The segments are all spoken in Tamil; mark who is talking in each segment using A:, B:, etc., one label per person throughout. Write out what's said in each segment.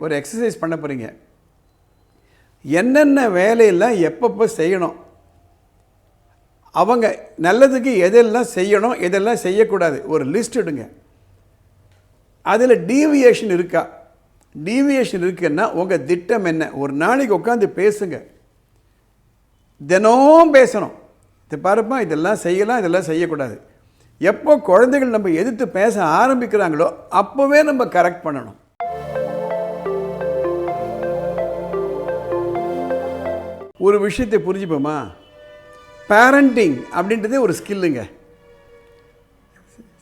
A: ஒரு எக்ஸசைஸ் பண்ண போகிறீங்க. என்னென்ன வேலையெல்லாம் எப்பப்போ செய்யணும், அவங்க நல்லதுக்கு எதெல்லாம் செய்யணும் எதெல்லாம் செய்யக்கூடாது ஒரு லிஸ்ட் எடுங்க. அதில் டீவியேஷன் இருக்கா? டீவியேஷன் இருக்குன்னா உங்கள் திட்டம் என்ன? ஒரு நாளைக்கு உட்காந்து பேசுங்க. தினம் பேசணும். இது பாருப்பா, இதெல்லாம் செய்யலாம், இதெல்லாம் செய்யக்கூடாது. எப்போ குழந்தைகள் நம்ம எதிர்த்து பேச ஆரம்பிக்கிறாங்களோ அப்போவே நம்ம கரெக்ட் பண்ணணும். ஒரு விஷயத்தை புரிஞ்சுப்போமா? பேரண்டிங் அப்படின்றது ஒரு ஸ்கில்லுங்க.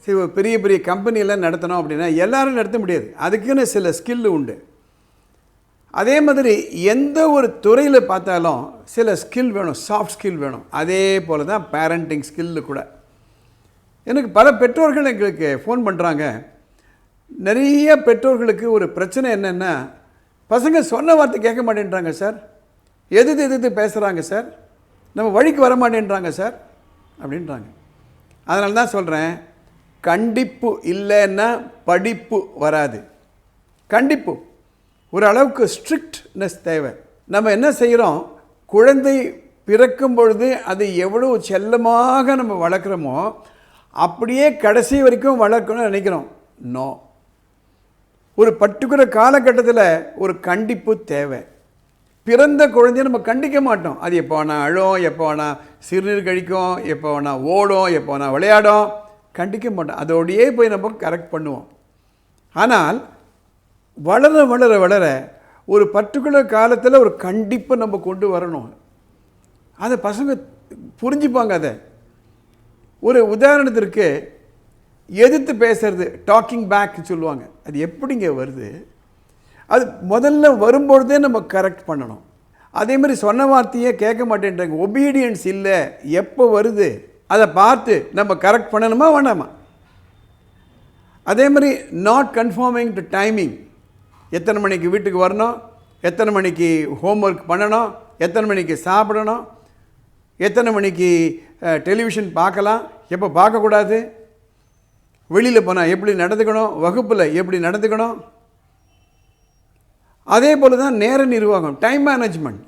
A: சரி, பெரிய பெரிய கம்பெனியெல்லாம் நடத்தணும் அப்படின்னா எல்லாரும் நடத்த முடியாது. அதுக்குன்னு சில ஸ்கில்லு உண்டு. அதே மாதிரி எந்த ஒரு துறையில் பார்த்தாலும் சில ஸ்கில் வேணும், சாஃப்ட் ஸ்கில் வேணும். அதே போல் தான் பேரண்டிங் ஸ்கில்லு கூட. எனக்கு பல பெற்றோர்கள் எங்களுக்கு ஃபோன் பண்ணுறாங்க. நிறைய பெற்றோர்களுக்கு ஒரு பிரச்சனை என்னென்னா, பசங்க சொன்ன வார்த்தை கேட்க மாட்டேன்றாங்க சார், எதிர்த்து பேசுகிறாங்க சார், நம்ம வழிக்கு வர மாட்டேன்றாங்க சார் அப்படின்றாங்க. அதனால தான் சொல்கிறேன், கண்டிப்பு இல்லைன்னா படிப்பு வராது. கண்டிப்பு, ஒரு அளவுக்கு ஸ்ட்ரிக்ட்னஸ் தேவை. நம்ம என்ன செய்கிறோம், குழந்தை பிறக்கும் பொழுது அது எவ்வளோ செல்லமாக நம்ம வளர்க்குறோமோ அப்படியே கடைசி வரைக்கும் வளர்க்கணும்னு நினைக்கிறோம். நோ, ஒரு பர்டிகுலர் காலகட்டத்தில் ஒரு கண்டிப்பு தேவை. பிறந்த குழந்தைய நம்ம கண்டிக்க மாட்டோம். அது எப்போ வேணால் அழும், எப்போ வேணால் சிறுநீர் கழிக்கும், எப்போ வேணால் ஓடும், எப்போ வேணால் விளையாடும், கண்டிக்க மாட்டோம். அதோடையே போய் நம்ம கரெக்ட் பண்ணுவோம். ஆனால் வளர வளர வளர ஒரு பர்டிகுலர் காலத்தில் ஒரு கண்டிப்பை நம்ம கொண்டு வரணும். அதை பசங்க புரிஞ்சுப்பாங்க. அதை ஒரு உதாரணத்திற்கு எதிர்த்து பேசுறது, டாக்கிங் பேக் சொல்லுவாங்க. அது எப்படிங்க வருது? அது முதல்ல வரும்பொழுதே நம்ம கரெக்ட் பண்ணணும். அதே மாதிரி சொன்ன வார்த்தையே கேட்க மாட்டேன்றாங்க, ஒபீடியன்ஸ் இல்லை, எப்போ வருது அதை பார்த்து நம்ம கரெக்ட் பண்ணணுமா வேண்டாமா? அதே மாதிரி நாட் கன்ஃபார்மிங் டு டைமிங். எத்தனை மணிக்கு வீட்டுக்கு வரணும், எத்தனை மணிக்கு ஹோம்ஒர்க் பண்ணணும், எத்தனை மணிக்கு சாப்பிடணும், எத்தனை மணிக்கு டெலிவிஷன் பார்க்கலாம், எப்போ பார்க்கக்கூடாது, வெளியில் போனால் எப்படி நடந்துக்கணும், வகுப்பில் எப்படி நடந்துக்கணும். அதே போல் தான் நேர நிர்வாகம், டைம் மேனேஜ்மெண்ட்.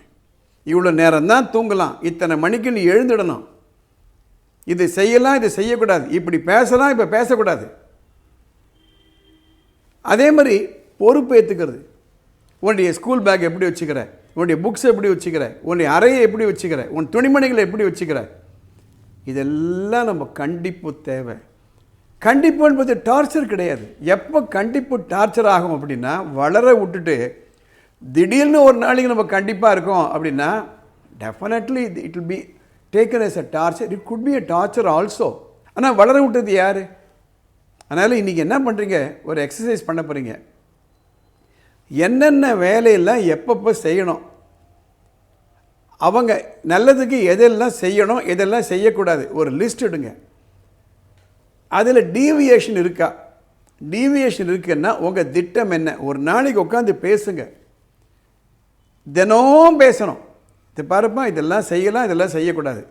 A: இவ்வளோ நேரம் தான் தூங்கலாம், இத்தனை மணிக்கு நீ எழுந்துடணும், இது செய்யலாம், இது செய்யக்கூடாது, இப்படி பேசலாம், இப்போ பேசக்கூடாது. அதே மாதிரி பொறுப்பு ஏற்றுக்கிறது. உன்னுடைய ஸ்கூல் பேக் எப்படி வச்சுக்கிற, உன்னுடைய புக்ஸ் எப்படி வச்சுக்கிற, உன்னுடைய அறையை எப்படி வச்சுக்கிற, உன் துணிமணிகளை எப்படி வச்சுக்கிற, இதெல்லாம் நம்ம கண்டிப்பு தேவை. கண்டிப்பு என்பது டார்ச்சர் கிடையாது. எப்போ கண்டிப்பு டார்ச்சர் ஆகும் அப்படின்னா, வளர விட்டுட்டு திடீர்னு ஒரு நாளைக்கு நம்ம கண்டிப்பாக இருக்கோம் அப்படின்னா, definitely it will be taken as a torture. It could be a torture also. ஆனால் வளர விட்டது யார்? அதனால் இன்றைக்கி என்ன பண்ணுறீங்க, ஒரு எக்ஸசைஸ் பண்ண போகிறீங்க. என்னென்ன வேலையெல்லாம் எப்பப்போ செய்யணும், அவங்க நல்லதுக்கு எதெல்லாம் செய்யணும் எதெல்லாம் செய்யக்கூடாது ஒரு லிஸ்ட் எடுங்க. அதில் டீவியேஷன் இருக்கா? டீவியேஷன் இருக்குன்னா உங்கள் திட்டம் என்ன? ஒரு நாளைக்கு உட்காந்து பேசுங்க. தினம் பேசணும். இது பாருப்பா, இதெல்லாம் செய்யலாம், இதெல்லாம் செய்யக்கூடாது.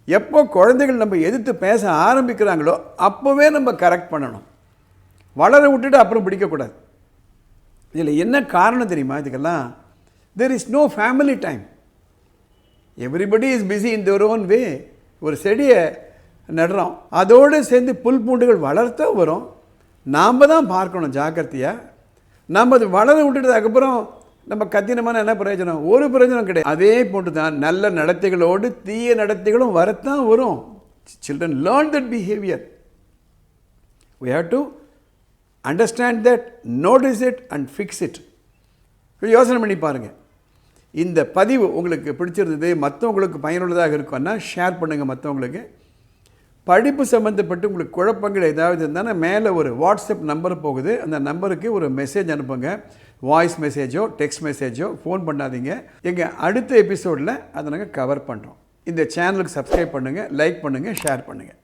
A: எப்போ குழந்தைகள் நம்ம எதிர்த்து பேச ஆரம்பிக்கிறாங்களோ அப்போவே நம்ம கரெக்ட் பண்ணணும். வளர விட்டுட்டு அப்புறம் பிடிக்கக்கூடாது. இதில் என்ன காரணம் தெரியுமா? இதுக்கெல்லாம் there is no family time. Everybody is busy in their own way. ஒரு செடியை நடுறோம், அதோடு சேர்ந்து புல் பூண்டுகள் வளர்த்தா வரும். நாம் தான் பார்க்கணும் ஜாக்கிரதையாக. நாம் அது வளர விட்டுட்டு அதுக்கப்புறம் நம்ம கத்தினமான என்ன பிரயோஜனம்? ஒரு பிரயோஜனம் கிடையாது. அதே போட்டு தான் நல்ல நடத்தைகளோடு தீய நடத்தைகளும் வரத்தான் வரும். Children learn that behaviour. we have to understand that, notice it and fix it. யோசனை பண்ணி பாருங்கள். இந்த பதிவு உங்களுக்கு பிடிச்சிருந்தது, மற்றவங்களுக்கு பயனுள்ளதாக இருக்குன்னா ஷேர் பண்ணுங்கள் மற்றவங்களுக்கு. படிப்பு சம்மந்தப்பட்டு உங்களுக்கு குழப்பங்கள் ஏதாவது இருந்தால் மேலே ஒரு வாட்ஸ்அப் நம்பர் போகுது, அந்த நம்பருக்கு ஒரு மெசேஜ் அனுப்புங்க. வாய்ஸ் மெசேஜோ டெக்ஸ்ட் மெசேஜோ ஃபோன் பண்ணாதீங்க. எங்கள் அடுத்த எபிசோடில் அதை நாங்கள் கவர் பண்ணுறோம். இந்த சேனலுக்கு சப்ஸ்கிரைப் பண்ணுங்கள், லைக் பண்ணுங்கள், ஷேர் பண்ணுங்கள்.